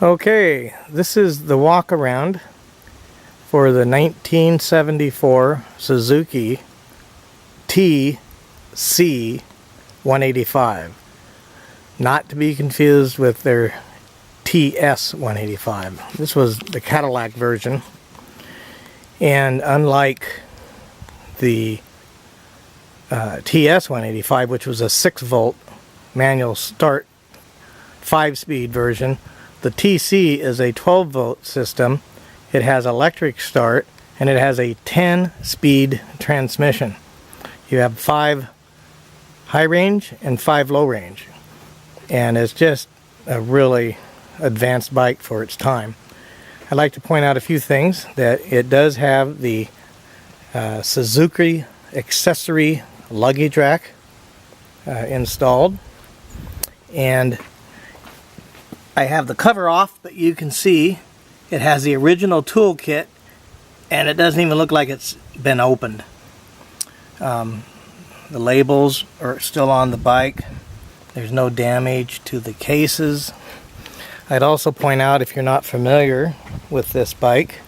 Okay, this is the walk around for the 1974 Suzuki TC 185. Not to be confused with their TS 185. This was the Cadillac version, and unlike the TS 185, which was a 6-volt manual start 5-speed version, the TC is a 12-volt system. It has electric start and it has a 10-speed transmission. You have 5 high range and 5 low range, and it's just a really advanced bike for its time. I'd like to point out a few things: that it does have the Suzuki accessory luggage rack installed, and I have the cover off, but you can see it has the original toolkit, and it doesn't even look like it's been opened. The labels are still on the bike. There's no damage to the cases. I'd also point out, if you're not familiar with this bike,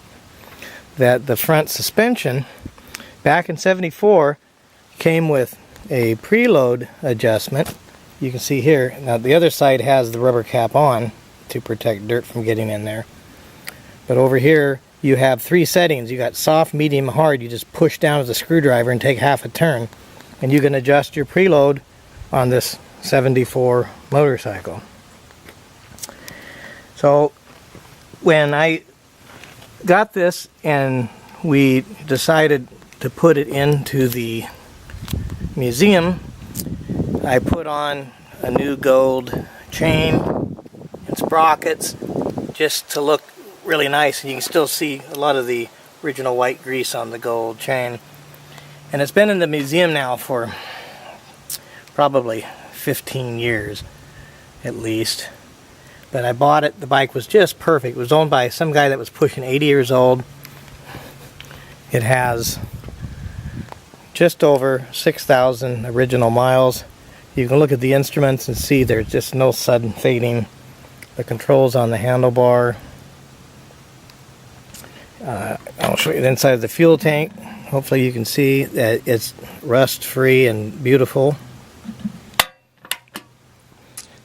that the front suspension back in '74 came with a preload adjustment. You can see here. Now the other side has the rubber cap on to protect dirt from getting in there. But over here you have 3 settings. You got soft, medium, hard. You just push down with a screwdriver and take half a turn, and you can adjust your preload on this '74 motorcycle. So when I got this and we decided to put it into the museum, I put on a new gold chain and sprockets just to look really nice, and you can still see a lot of the original white grease on the gold chain. And it's been in the museum now for probably 15 years at least. But I bought it. The bike was just perfect. It was owned by some guy that was pushing 80 years old. It has just over 6,000 original miles. You can look at the instruments and see there's just no sudden fading. The controls on the handlebar. I'll show you the inside of the fuel tank. Hopefully you can see that it's rust free and beautiful.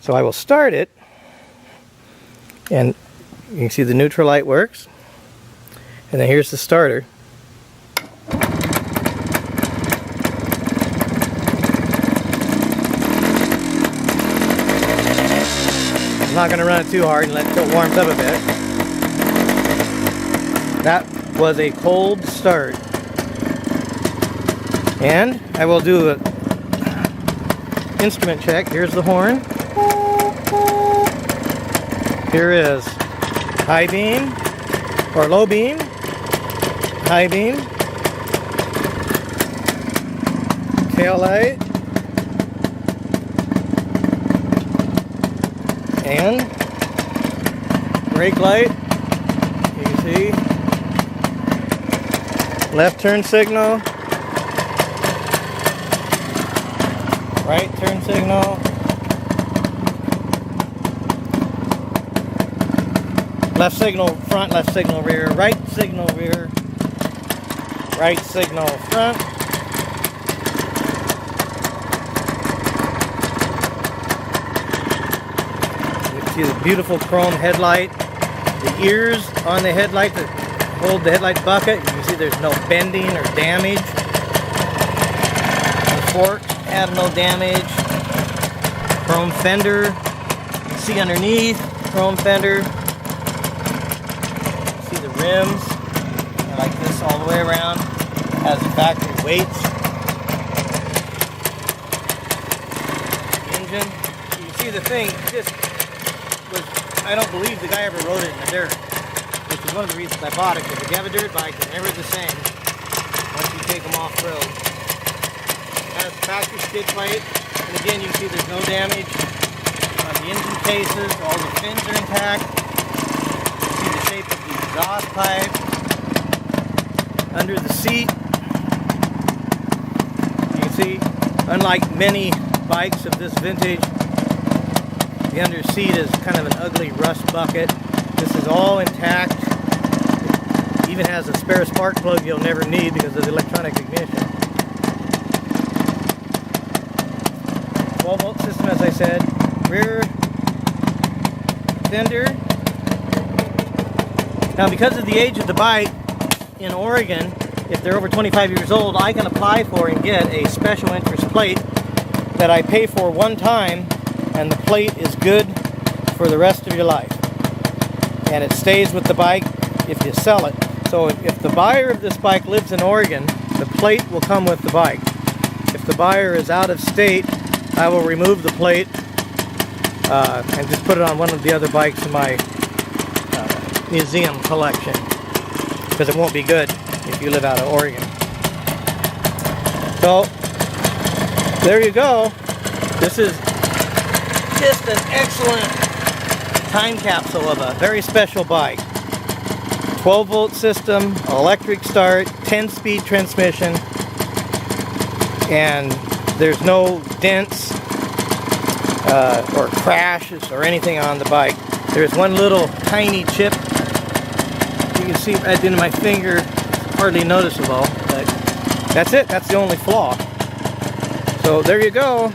So I will start it, and you can see the neutral light works, and then here's the starter. I'm not going to run it too hard and let it warm up a bit. That was a cold start, and I will do an instrument check. Here's the horn. Here is high beam or low beam, high beam, tail light, and brake light. You can see left turn signal, right turn signal, left signal front, left signal rear, right signal rear, right signal front. You can see the beautiful chrome headlight, the ears on the headlight that hold the headlight bucket. You can see there's no bending or damage. The forks have no damage. Chrome fender. You can see underneath, chrome fender. Rims like this all the way around. Has the factory weights. The engine. You can see the thing just was, I don't believe the guy ever rode it in the dirt, which is one of the reasons I bought it, because if you have a dirt bike, they're never the same once you take them off road. It has factory skid plate, and again you can see there's no damage on the engine cases. All the fins are intact. See the shape of the exhaust pipe under the seat. You can see, unlike many bikes of this vintage, the under seat is kind of an ugly rust bucket. This is all intact. It even has a spare spark plug you'll never need because of the electronic ignition. 12-volt system, as I said. Rear fender. Now, because of the age of the bike in Oregon, if they're over 25 years old, I can apply for and get a special interest plate that I pay for one time, and the plate is good for the rest of your life. And it stays with the bike if you sell it. So if the buyer of this bike lives in Oregon, the plate will come with the bike. If the buyer is out of state, I will remove the plate and just put it on one of the other bikes in my museum collection, because it won't be good if you live out of Oregon. So there you go. This is just an excellent time capsule of a very special bike. 12-volt system, electric start, 10-speed transmission, and there's no dents or crashes or anything on the bike. There's one little tiny chip. You can see right into my finger, hardly noticeable, but that's it. That's the only flaw. So there you go.